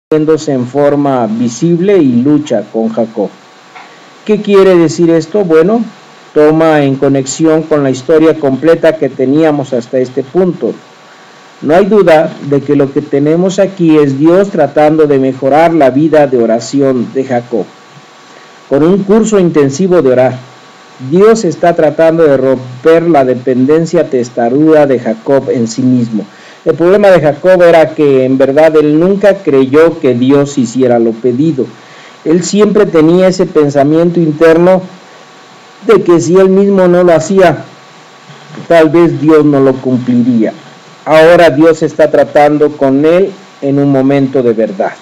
viéndose en forma visible y lucha con Jacob. ¿Qué quiere decir esto? Bueno, toma en conexión con la historia completa que teníamos hasta este punto. No hay duda de que lo que tenemos aquí es Dios tratando de mejorar la vida de oración de Jacob. Con un curso intensivo de orar, Dios está tratando de romper la dependencia testaruda de Jacob en sí mismo. El problema de Jacob era que en verdad él nunca creyó que Dios hiciera lo pedido. Él siempre tenía ese pensamiento interno de que si él mismo no lo hacía, tal vez Dios no lo cumpliría. Ahora Dios está tratando con él en un momento de verdad.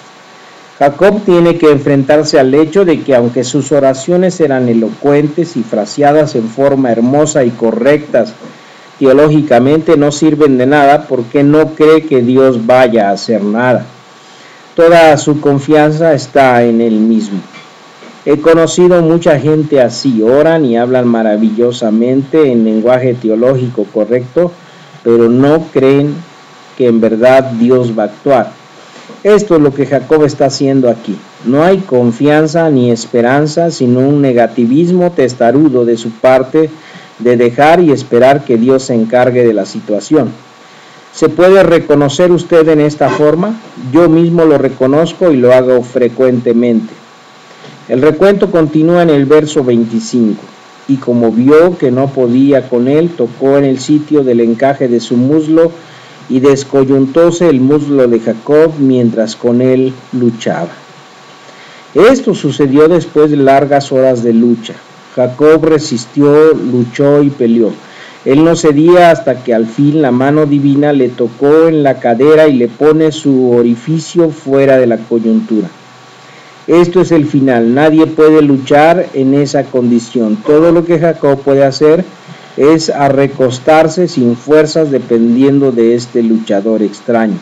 Jacob tiene que enfrentarse al hecho de que aunque sus oraciones eran elocuentes y fraseadas en forma hermosa y correctas, teológicamente no sirven de nada porque no cree que Dios vaya a hacer nada. Toda su confianza está en él mismo. He conocido mucha gente así, oran y hablan maravillosamente en lenguaje teológico correcto, pero no creen que en verdad Dios va a actuar. Esto es lo que Jacob está haciendo aquí. No hay confianza ni esperanza, sino un negativismo testarudo de su parte de dejar y esperar que Dios se encargue de la situación. ¿Se puede reconocer usted en esta forma? Yo mismo lo reconozco y lo hago frecuentemente. El recuento continúa en el verso 25. Y como vio que no podía con él, tocó en el sitio del encaje de su muslo y descoyuntóse el muslo de Jacob mientras con él luchaba. Esto sucedió después de largas horas de lucha. Jacob resistió, luchó y peleó. Él no cedía hasta que al fin la mano divina le tocó en la cadera y le pone su orificio fuera de la coyuntura. Esto es el final. Nadie puede luchar en esa condición. Todo lo que Jacob puede hacer es recostarse sin fuerzas dependiendo de este luchador extraño.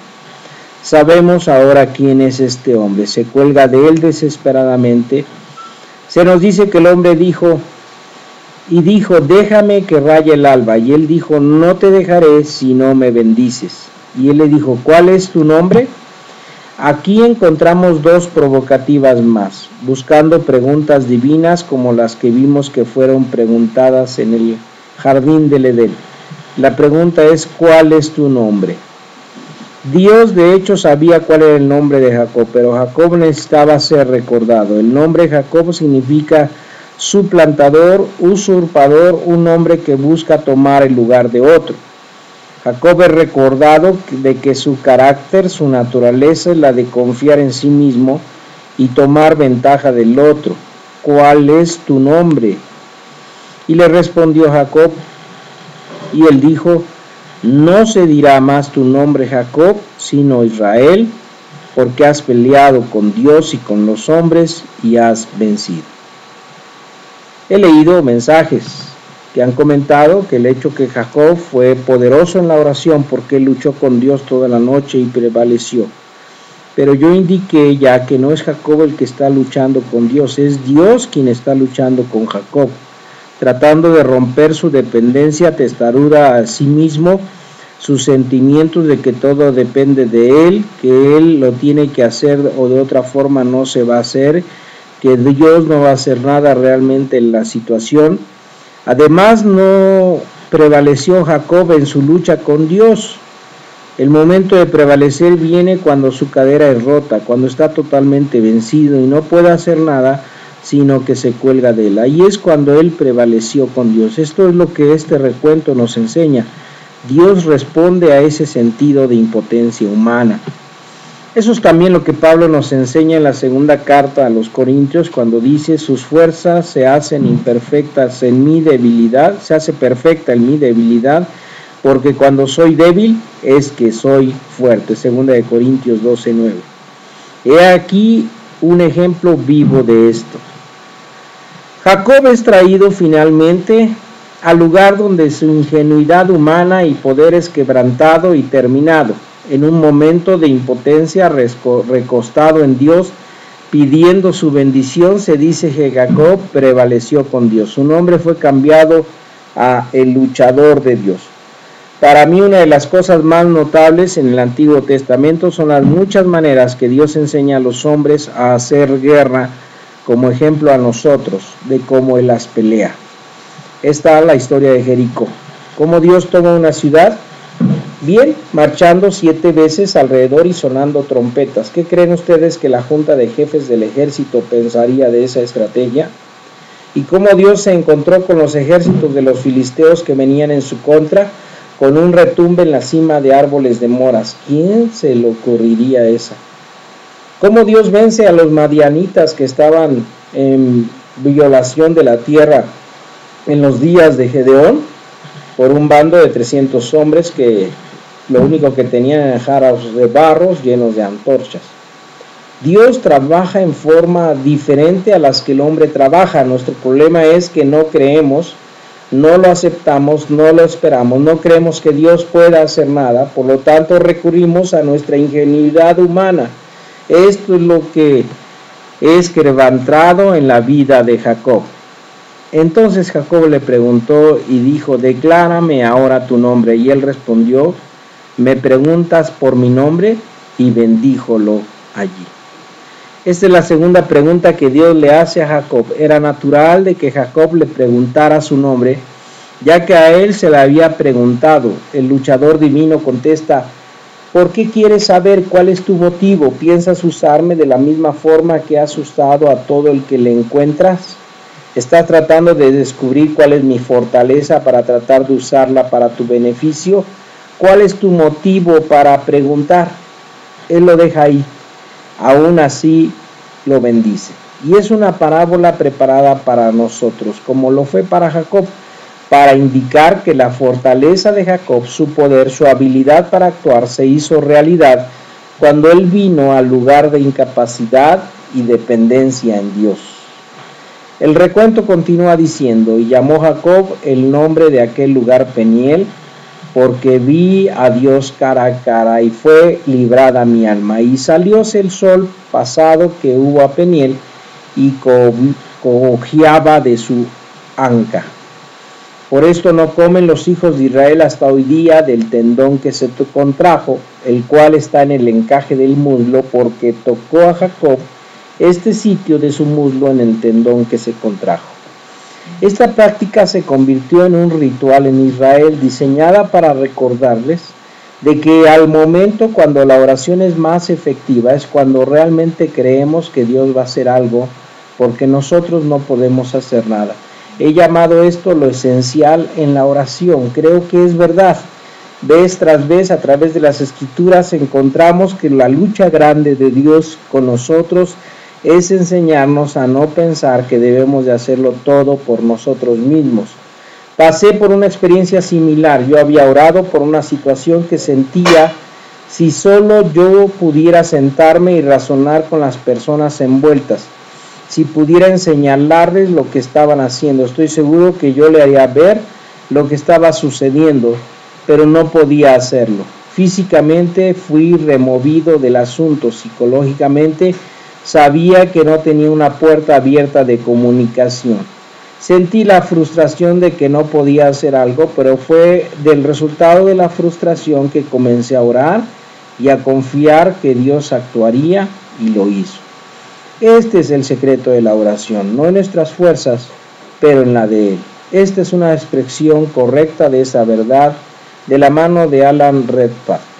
Sabemos ahora quién es este hombre. Se cuelga de él desesperadamente. Se nos dice que el hombre dijo, déjame que raye el alba. Y él dijo, no te dejaré si no me bendices. Y él le dijo, ¿cuál es tu nombre? Aquí encontramos dos provocativas más, buscando preguntas divinas como las que vimos que fueron preguntadas en el jardín del Edén. La pregunta es, ¿cuál es tu nombre? Dios de hecho sabía cuál era el nombre de Jacob, pero Jacob necesitaba ser recordado. El nombre Jacob significa suplantador, usurpador, un hombre que busca tomar el lugar de otro. Jacob es recordado de que su carácter, su naturaleza es la de confiar en sí mismo y tomar ventaja del otro. ¿Cuál es tu nombre? Y le respondió Jacob, y él dijo, no se dirá más tu nombre Jacob, sino Israel, porque has peleado con Dios y con los hombres y has vencido. He leído mensajes que han comentado que el hecho que Jacob fue poderoso en la oración porque luchó con Dios toda la noche y prevaleció. Pero yo indiqué ya que no es Jacob el que está luchando con Dios, es Dios quien está luchando con Jacob, tratando de romper su dependencia testaruda a sí mismo, sus sentimientos de que todo depende de él, que él lo tiene que hacer o de otra forma no se va a hacer, que Dios no va a hacer nada realmente en la situación. Además, no prevaleció Jacob en su lucha con Dios. El momento de prevalecer viene cuando su cadera es rota, cuando está totalmente vencido y no puede hacer nada, sino que se cuelga de él. Ahí es cuando él prevaleció con Dios. Esto es lo que este recuento nos enseña. Dios responde a ese sentido de impotencia humana. Eso es también lo que Pablo nos enseña en la segunda carta a los Corintios cuando dice, sus fuerzas se hacen imperfectas en mi debilidad, se hace perfecta en mi debilidad, porque cuando soy débil es que soy fuerte. Segunda de Corintios 12:9. He aquí un ejemplo vivo de esto. Jacob es traído finalmente al lugar donde su ingenuidad humana y poder es quebrantado y terminado. En un momento de impotencia, recostado en Dios, pidiendo su bendición, se dice que Jacob prevaleció con Dios. Su nombre fue cambiado a el luchador de Dios. Para mí una de las cosas más notables en el Antiguo Testamento son las muchas maneras que Dios enseña a los hombres a hacer guerra, como ejemplo a nosotros, de cómo Él las pelea. Esta es la historia de Jericó. ¿Cómo Dios toma una ciudad? Bien, marchando 7 veces alrededor y sonando trompetas. ¿Qué creen ustedes que la junta de jefes del ejército pensaría de esa estrategia? ¿Y cómo Dios se encontró con los ejércitos de los filisteos que venían en su contra? Con un retumbe en la cima de árboles de moras. ¿Quién se le ocurriría esa? ¿Cómo Dios vence a los madianitas que estaban en violación de la tierra en los días de Gedeón? Por un bando de 300 hombres que lo único que tenían eran jarros de barro llenos de antorchas. Dios trabaja en forma diferente a las que el hombre trabaja. Nuestro problema es que no creemos, no lo aceptamos, no lo esperamos, no creemos que Dios pueda hacer nada, por lo tanto recurrimos a nuestra ingenuidad humana. Esto es lo que es quebrantado en la vida de Jacob. Entonces Jacob le preguntó y dijo: declárame ahora tu nombre. Y él respondió: me preguntas por mi nombre, y bendíjolo allí. Esta es la segunda pregunta que Dios le hace a Jacob. Era natural de que Jacob le preguntara su nombre, ya que a él se le había preguntado. El luchador divino contesta: ¿por qué quieres saber cuál es tu motivo? ¿Piensas usarme de la misma forma que has usado a todo el que le encuentras? ¿Estás tratando de descubrir cuál es mi fortaleza para tratar de usarla para tu beneficio? ¿Cuál es tu motivo para preguntar? Él lo deja ahí. Aún así lo bendice. Y es una parábola preparada para nosotros, como lo fue para Jacob, para indicar que la fortaleza de Jacob, su poder, su habilidad para actuar, se hizo realidad cuando él vino al lugar de incapacidad y dependencia en Dios. El recuento continúa diciendo: y llamó Jacob el nombre de aquel lugar Peniel, porque vi a Dios cara a cara, y fue librada mi alma. Y salióse el sol pasado que hubo a Peniel, y cojeaba de su anca. Por esto no comen los hijos de Israel hasta hoy día del tendón que se contrajo, el cual está en el encaje del muslo, porque tocó a Jacob este sitio de su muslo en el tendón que se contrajo. Esta práctica se convirtió en un ritual en Israel, diseñada para recordarles de que al momento cuando la oración es más efectiva es cuando realmente creemos que Dios va a hacer algo, porque nosotros no podemos hacer nada. He llamado esto lo esencial en la oración. Creo que es verdad. Vez tras vez, a través de las Escrituras, encontramos que la lucha grande de Dios con nosotros es enseñarnos a no pensar que debemos de hacerlo todo por nosotros mismos. Pasé por una experiencia similar. Yo había orado por una situación que sentía si solo yo pudiera sentarme y razonar con las personas envueltas, si pudiera enseñarles lo que estaban haciendo. Estoy seguro que yo le haría ver lo que estaba sucediendo, pero no podía hacerlo. Físicamente fui removido del asunto. Psicológicamente sabía que no tenía una puerta abierta de comunicación. Sentí la frustración de que no podía hacer algo, pero fue del resultado de la frustración que comencé a orar y a confiar que Dios actuaría, y lo hizo. Este es el secreto de la oración, no en nuestras fuerzas, pero en la de Él. Esta es una expresión correcta de esa verdad de la mano de Alan Redpath.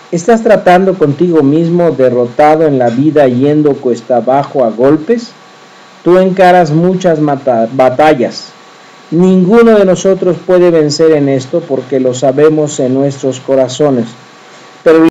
¿Estás tratando contigo mismo, derrotado en la vida, yendo cuesta abajo a golpes? Tú encaras muchas batallas. Ninguno de nosotros puede vencer en esto porque lo sabemos en nuestros corazones. Pero